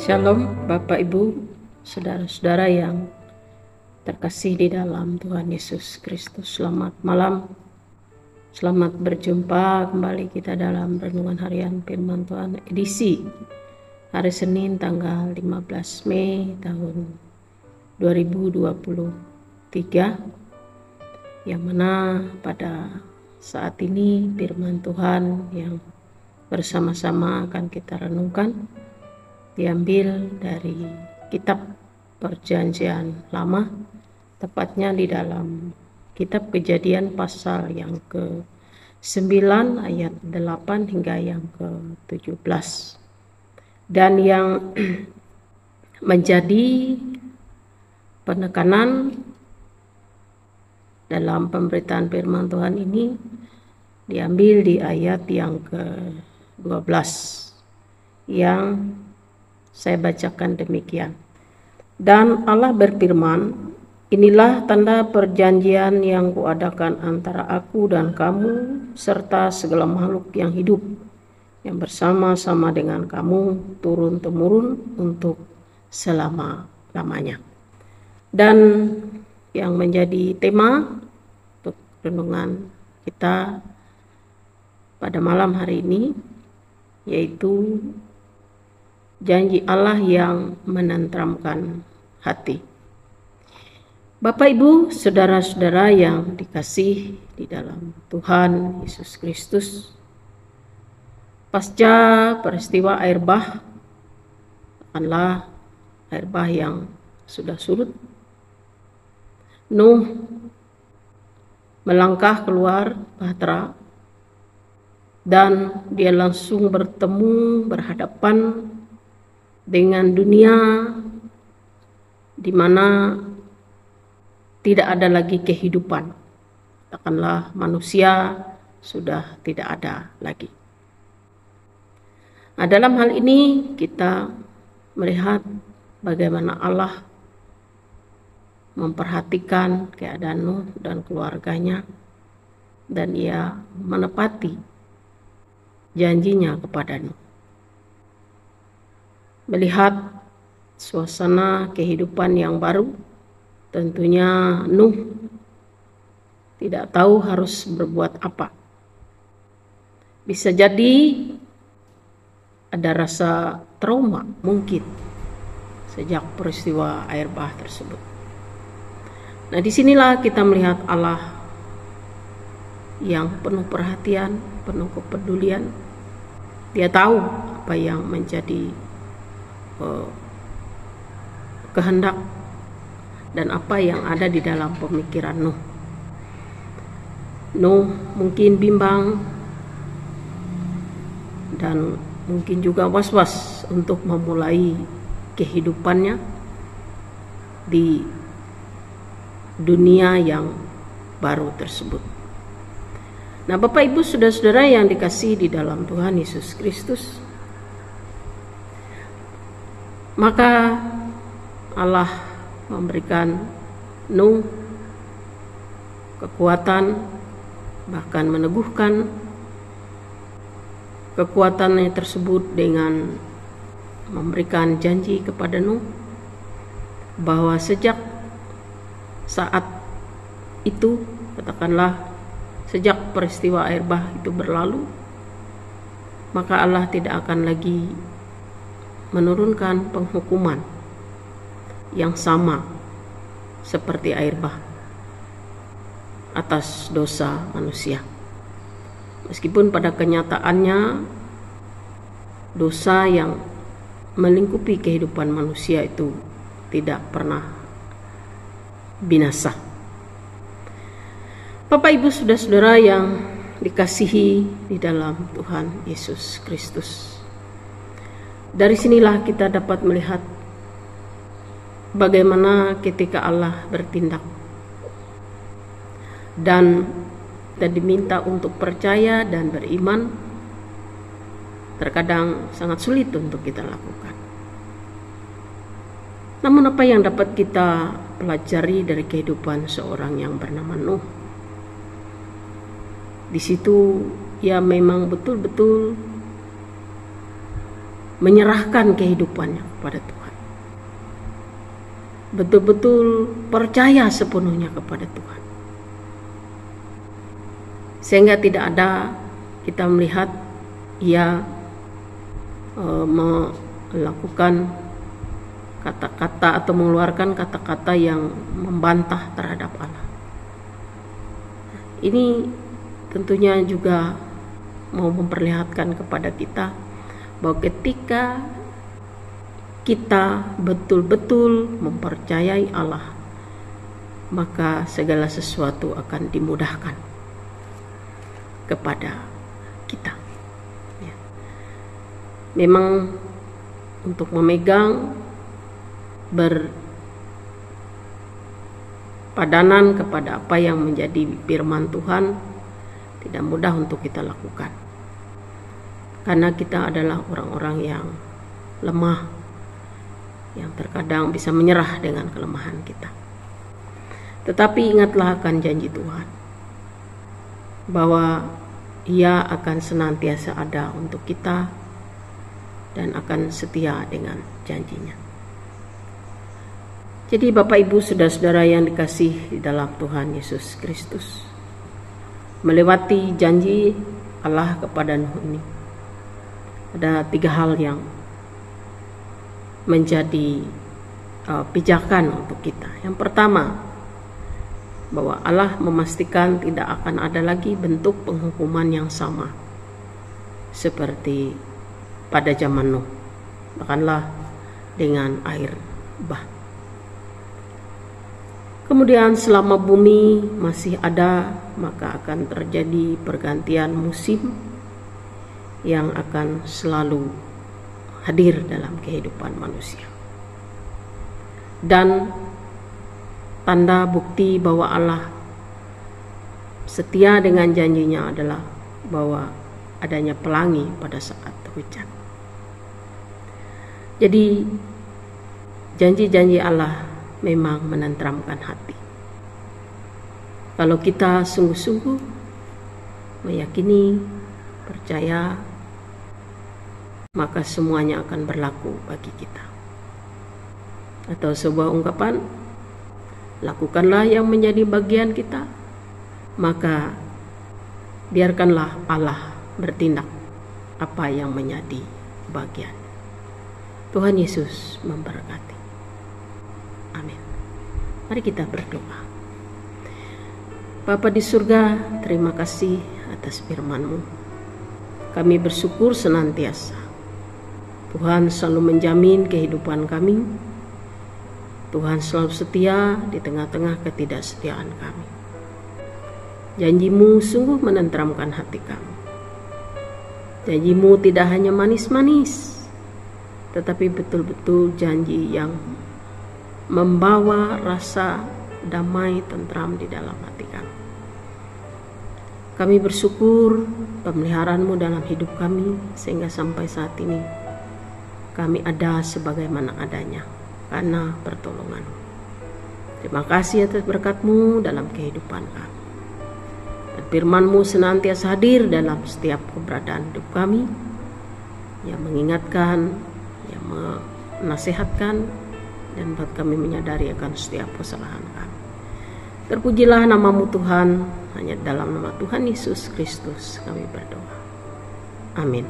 Shalom Bapak Ibu, saudara-saudara yang terkasih di dalam Tuhan Yesus Kristus. Selamat malam, selamat berjumpa kembali kita dalam Renungan Harian Firman Tuhan edisi hari Senin tanggal 15 Mei tahun 2023, yang mana pada saat ini firman Tuhan yang bersama-sama akan kita renungkan diambil dari kitab Perjanjian Lama, tepatnya di dalam kitab Kejadian pasal yang ke-9 ayat 8 hingga yang ke-17. Dan yang menjadi penekanan dalam pemberitaan firman Tuhan ini diambil di ayat yang ke-12 yang saya bacakan demikian. Dan Allah berfirman, inilah tanda perjanjian yang kuadakan antara aku dan kamu serta segala makhluk yang hidup yang bersama-sama dengan kamu turun-temurun untuk selama-lamanya. Dan yang menjadi tema untuk renungan kita pada malam hari ini yaitu janji Allah yang menenteramkan hati. Bapak Ibu, saudara-saudara yang dikasih di dalam Tuhan Yesus Kristus, pasca peristiwa air bah, katakanlah air bah yang sudah surut, Nuh melangkah keluar bahtera dan dia langsung berhadapan dengan dunia di mana tidak ada lagi kehidupan. Katakanlah manusia sudah tidak ada lagi. Nah, dalam hal ini kita melihat bagaimana Allah memperhatikan keadaan Nuh dan keluarganya, dan ia menepati janjinya kepada Nuh. Melihat suasana kehidupan yang baru, tentunya Nuh tidak tahu harus berbuat apa. Bisa jadi ada rasa trauma mungkin sejak peristiwa air bah tersebut. Nah, disinilah kita melihat Allah yang penuh perhatian, penuh kepedulian. Dia tahu apa yang menjadi kehendak dan apa yang ada di dalam pemikiran Nuh. Nuh mungkin bimbang dan mungkin juga was-was untuk memulai kehidupannya di dunia yang baru tersebut. Nah, Bapak Ibu saudara-saudara yang dikasihi di dalam Tuhan Yesus Kristus, maka Allah memberikan Nuh kekuatan, bahkan meneguhkan kekuatannya tersebut dengan memberikan janji kepada Nuh bahwa sejak saat itu, katakanlah sejak peristiwa air bah itu berlalu, maka Allah tidak akan lagi menurunkan penghukuman yang sama seperti air bah atas dosa manusia. Meskipun pada kenyataannya dosa yang melingkupi kehidupan manusia itu tidak pernah binasa. Bapak Ibu saudara-saudara yang dikasihi di dalam Tuhan Yesus Kristus, dari sinilah kita dapat melihat bagaimana ketika Allah bertindak dan kita diminta untuk percaya dan beriman, terkadang sangat sulit untuk kita lakukan. Namun apa yang dapat kita pelajari dari kehidupan seorang yang bernama Nuh? Di situ ia memang betul-betul menyerahkan kehidupannya kepada Tuhan. Betul-betul percaya sepenuhnya kepada Tuhan. Sehingga tidak ada kita melihat ia melakukan kata-kata atau mengeluarkan kata-kata yang membantah terhadap Allah. Ini tentunya juga mau memperlihatkan kepada kita bahwa ketika kita betul-betul mempercayai Allah, maka segala sesuatu akan dimudahkan kepada kita. Ya. Memang untuk memegang berpadanan kepada apa yang menjadi firman Tuhan tidak mudah untuk kita lakukan, karena kita adalah orang-orang yang lemah, yang terkadang bisa menyerah dengan kelemahan kita. Tetapi ingatlah akan janji Tuhan bahwa Ia akan senantiasa ada untuk kita dan akan setia dengan janjinya. Jadi Bapak Ibu saudara-saudara yang dikasihi di dalam Tuhan Yesus Kristus, melewati janji Allah kepada Nuh ini, ada 3 hal yang menjadi pijakan untuk kita. Yang pertama, bahwa Allah memastikan tidak akan ada lagi bentuk penghukuman yang sama seperti pada zaman Nuh, bahkanlah dengan air bah. Kemudian selama bumi masih ada, maka akan terjadi pergantian musim yang akan selalu hadir dalam kehidupan manusia. Dan tanda bukti bahwa Allah setia dengan janjinya adalah bahwa adanya pelangi pada saat hujan. Jadi janji-janji Allah memang menenteramkan hati. Kalau kita sungguh-sungguh meyakini, percaya, maka semuanya akan berlaku bagi kita. Atau sebuah ungkapan, lakukanlah yang menjadi bagian kita, maka biarkanlah Allah bertindak apa yang menjadi bagian. Tuhan Yesus memberkati. Amin. Mari kita berdoa. Bapa di surga, terima kasih atas firman-Mu. Kami bersyukur senantiasa Tuhan selalu menjamin kehidupan kami. Tuhan selalu setia di tengah-tengah ketidaksetiaan kami. Janji-Mu sungguh menenteramkan hati kami. Janji-Mu tidak hanya manis-manis, tetapi betul-betul janji yang membawa rasa damai tentram di dalam hati kami. Kami bersyukur pemeliharaan-Mu dalam hidup kami, sehingga sampai saat ini kami ada sebagaimana adanya karena pertolongan-Mu. Terima kasih atas berkat-Mu dalam kehidupan kami. Dan firman-Mu senantiasa hadir dalam setiap keberadaan hidup kami, yang mengingatkan, yang menasihatkan, dan buat kami menyadari akan setiap kesalahan kami. Terpujilah nama-Mu Tuhan, hanya dalam nama Tuhan Yesus Kristus kami berdoa. Amin.